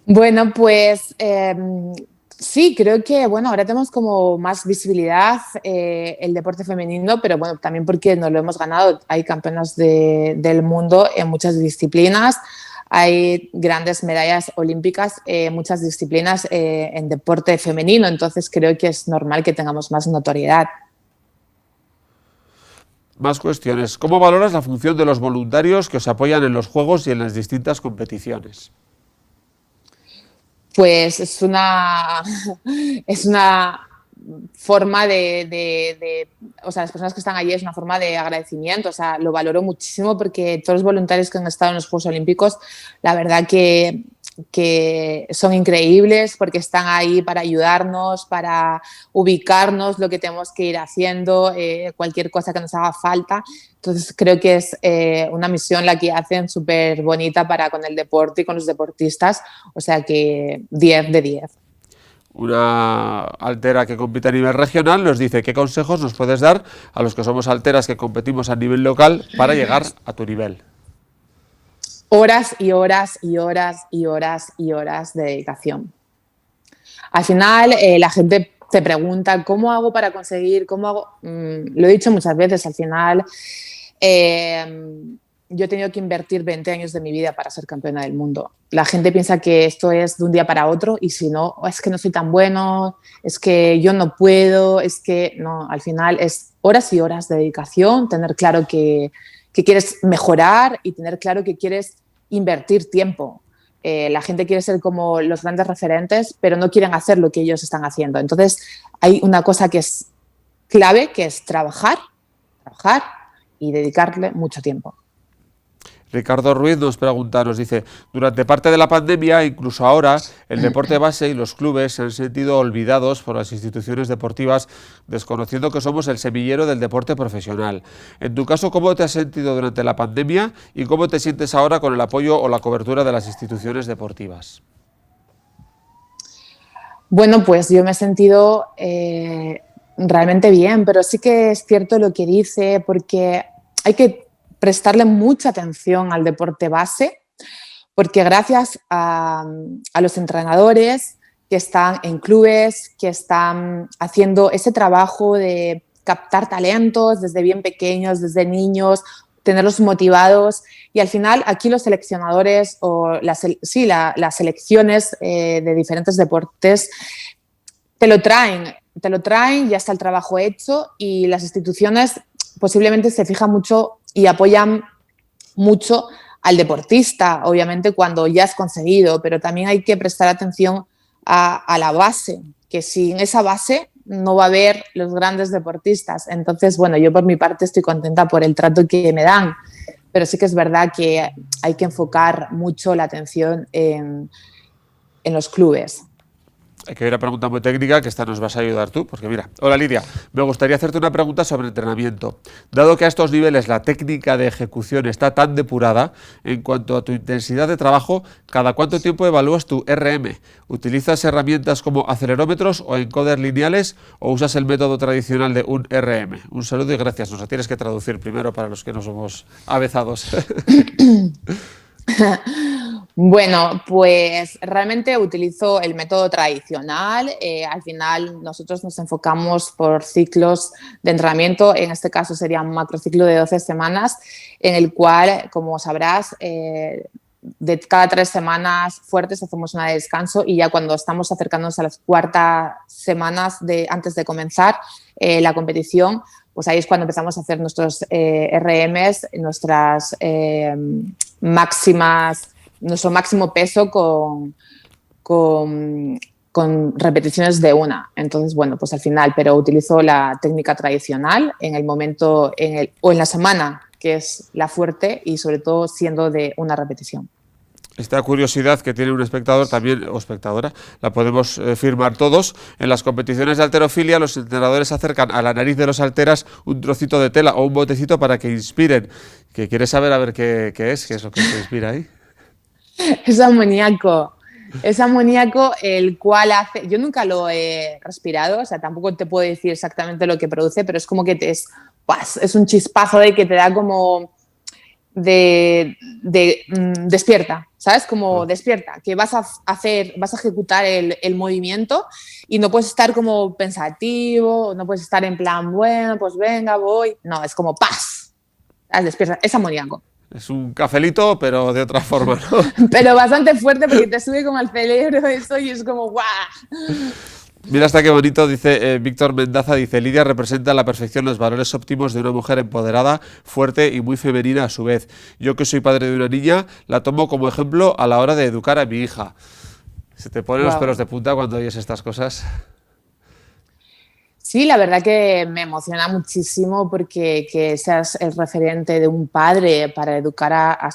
Bueno, pues sí, creo que bueno, ahora tenemos como más visibilidad el deporte femenino, pero bueno, también porque nos lo hemos ganado. Hay campeonas del mundo en muchas disciplinas, hay grandes medallas olímpicas en muchas disciplinas en deporte femenino, entonces creo que es normal que tengamos más notoriedad. Más cuestiones. ¿Cómo valoras la función de los voluntarios que os apoyan en los Juegos y en las distintas competiciones? Pues es una forma o sea, las personas que están allí es una forma de agradecimiento, o sea, lo valoro muchísimo porque todos los voluntarios que han estado en los Juegos Olímpicos, la verdad que son increíbles porque están ahí para ayudarnos, para ubicarnos lo que tenemos que ir haciendo, cualquier cosa que nos haga falta. Entonces creo que es una misión la que hacen súper bonita para con el deporte y con los deportistas, o sea que 10 de 10. Una altera que compite a nivel regional nos dice qué consejos nos puedes dar a los que somos alteras que competimos a nivel local para llegar a tu nivel. Horas y horas y horas y horas y horas de dedicación. Al final, la gente te pregunta, ¿cómo hago para conseguir? ¿Cómo hago? Lo he dicho muchas veces, al final, yo he tenido que invertir 20 años de mi vida para ser campeona del mundo. La gente piensa que esto es de un día para otro y si no, es que no soy tan bueno, es que yo no puedo, es que no, al final es horas y horas de dedicación, tener claro que quieres mejorar y tener claro que quieres invertir tiempo. La gente quiere ser como los grandes referentes, pero no quieren hacer lo que ellos están haciendo. Entonces, hay una cosa que es clave, que es trabajar y dedicarle mucho tiempo. Ricardo Ruiz nos pregunta, nos dice, durante parte de la pandemia, incluso ahora, el deporte base y los clubes se han sentido olvidados por las instituciones deportivas, desconociendo que somos el semillero del deporte profesional. En tu caso, ¿cómo te has sentido durante la pandemia y cómo te sientes ahora con el apoyo o la cobertura de las instituciones deportivas? Bueno, pues yo me he sentido realmente bien, pero sí que es cierto lo que dice, porque hay que prestarle mucha atención al deporte base, porque gracias a los entrenadores que están en clubes, que están haciendo ese trabajo de captar talentos desde bien pequeños, desde niños, tenerlos motivados, y al final aquí los seleccionadores o las selecciones de diferentes deportes te lo traen, ya está el trabajo hecho y las instituciones posiblemente se fijan mucho y apoyan mucho al deportista, obviamente cuando ya has conseguido, pero también hay que prestar atención a la base, que sin esa base no va a haber los grandes deportistas. Entonces, bueno, yo por mi parte estoy contenta por el trato que me dan, pero sí que es verdad que hay que enfocar mucho la atención en los clubes. Hay que ver una pregunta muy técnica, que esta nos vas a ayudar tú, porque mira, hola Lidia, me gustaría hacerte una pregunta sobre entrenamiento. Dado que a estos niveles la técnica de ejecución está tan depurada, en cuanto a tu intensidad de trabajo, ¿cada cuánto tiempo evalúas tu RM? ¿Utilizas herramientas como acelerómetros o encoders lineales o usas el método tradicional de un RM? Un saludo y gracias. Nos la tienes que traducir primero para los que no somos avezados. Bueno, pues realmente utilizo el método tradicional. Al final nosotros nos enfocamos por ciclos de entrenamiento. En este caso sería un macrociclo de 12 semanas en el cual, como sabrás, de cada 3 semanas fuertes hacemos una de descanso y ya cuando estamos acercándonos a las 4 semanas antes de comenzar la competición, pues ahí es cuando empezamos a hacer nuestros RMs, nuestro máximo peso con repeticiones de una. Entonces, bueno, pues al final, pero utilizo la técnica tradicional en el momento o en la semana, que es la fuerte y sobre todo siendo de una repetición. Esta curiosidad que tiene un espectador también, o espectadora, la podemos firmar todos. En las competiciones de halterofilia, los entrenadores acercan a la nariz de los halteras un trocito de tela o un botecito para que inspiren. ¿Que quieres saber a ver qué es lo que se inspira ahí? Es amoníaco, el cual hace... Yo nunca lo he respirado, o sea, tampoco te puedo decir exactamente lo que produce, pero es como que es un chispazo de que te da como despierta, ¿sabes? Como despierta, que vas a ejecutar el movimiento y no puedes estar como pensativo, no puedes estar en plan, bueno, pues venga, voy. No, es como ¡paz! Despierta, es amoníaco. Es un cafelito, pero de otra forma, ¿no? Pero bastante fuerte porque te sube como al cerebro eso y es como ¡guau! Mira hasta qué bonito, dice Víctor Mendaza, dice Lidia representa a la perfección los valores óptimos de una mujer empoderada, fuerte y muy femenina a su vez. Yo que soy padre de una niña, la tomo como ejemplo a la hora de educar a mi hija. Se te ponen los pelos de punta cuando oyes estas cosas. Sí, la verdad que me emociona muchísimo porque que seas el referente de un padre para educar a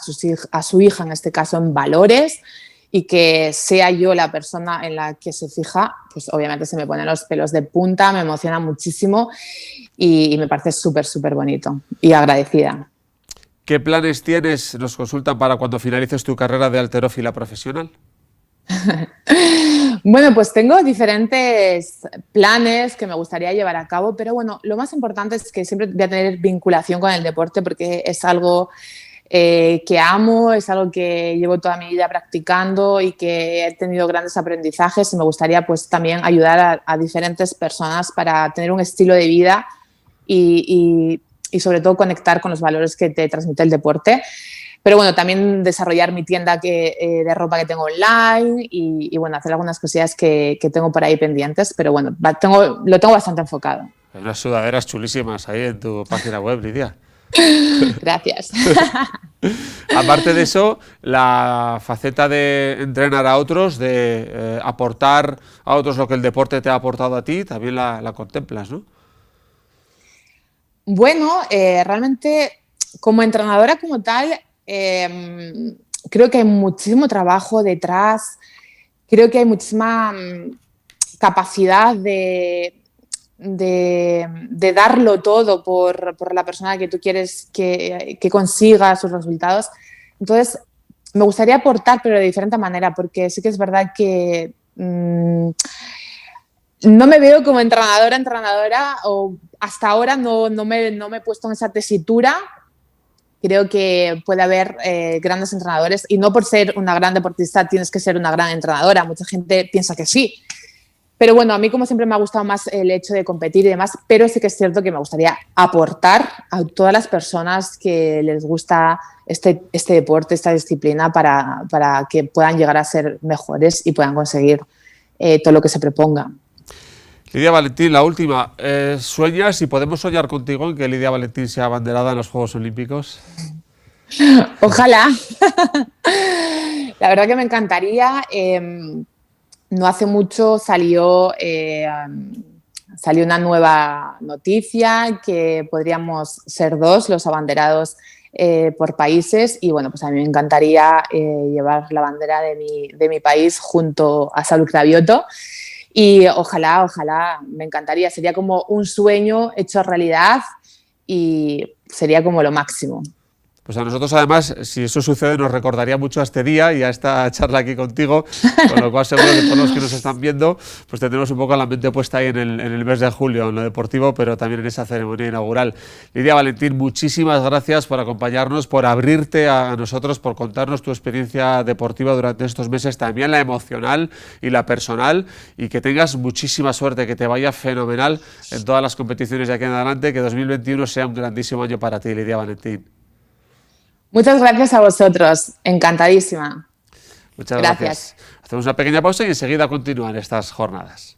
su hija, en este caso, en valores, y que sea yo la persona en la que se fija, pues obviamente se me ponen los pelos de punta, me emociona muchísimo y me parece súper, súper bonito y agradecida. ¿Qué planes tienes? Nos consultan para cuando finalices tu carrera de halterófila profesional. Bueno, pues tengo diferentes planes que me gustaría llevar a cabo, pero bueno, lo más importante es que siempre voy a tener vinculación con el deporte porque es algo que amo, es algo que llevo toda mi vida practicando y que he tenido grandes aprendizajes y me gustaría pues también ayudar a diferentes personas para tener un estilo de vida y sobre todo conectar con los valores que te transmite el deporte. Pero bueno, también desarrollar mi tienda de ropa que tengo online y bueno, hacer algunas cosillas que tengo por ahí pendientes, pero bueno, lo tengo bastante enfocado. Hay unas sudaderas chulísimas ahí en tu página web, Lidia. Gracias. Aparte de eso, la faceta de entrenar a otros, de aportar a otros lo que el deporte te ha aportado a ti, también la contemplas, ¿no? Bueno, realmente como entrenadora como tal, creo que hay muchísimo trabajo detrás, creo que hay muchísima capacidad de darlo todo por la persona que tú quieres que consiga sus resultados. Entonces, me gustaría aportar, pero de diferente manera, porque sí que es verdad que no me veo como entrenadora, o hasta ahora no me he puesto en esa tesitura. Creo que puede haber grandes entrenadores y no por ser una gran deportista tienes que ser una gran entrenadora. Mucha gente piensa que sí. Pero bueno, a mí como siempre me ha gustado más el hecho de competir y demás, pero sí que es cierto que me gustaría aportar a todas las personas que les gusta este deporte, esta disciplina, para que puedan llegar a ser mejores y puedan conseguir todo lo que se proponga. Lidia Valentín, la última. ¿Sueñas y podemos soñar contigo en que Lidia Valentín sea abanderada en los Juegos Olímpicos? Ojalá. La verdad que me encantaría. No hace mucho salió una nueva noticia que podríamos ser 2 los abanderados por países y bueno, pues a mí me encantaría llevar la bandera de mi país junto a Saúl Cravioto y ojalá, me encantaría, sería como un sueño hecho realidad y sería como lo máximo. Pues a nosotros, además, si eso sucede, nos recordaría mucho a este día y a esta charla aquí contigo, con lo cual seguro que todos los que nos están viendo, pues tendremos un poco la mente puesta ahí en el mes de julio, en lo deportivo, pero también en esa ceremonia inaugural. Lidia Valentín, muchísimas gracias por acompañarnos, por abrirte a nosotros, por contarnos tu experiencia deportiva durante estos meses, también la emocional y la personal, y que tengas muchísima suerte, que te vaya fenomenal en todas las competiciones de aquí en adelante, que 2021 sea un grandísimo año para ti, Lidia Valentín. Muchas gracias a vosotros, encantadísima. Muchas gracias. Hacemos una pequeña pausa y enseguida continúan estas jornadas.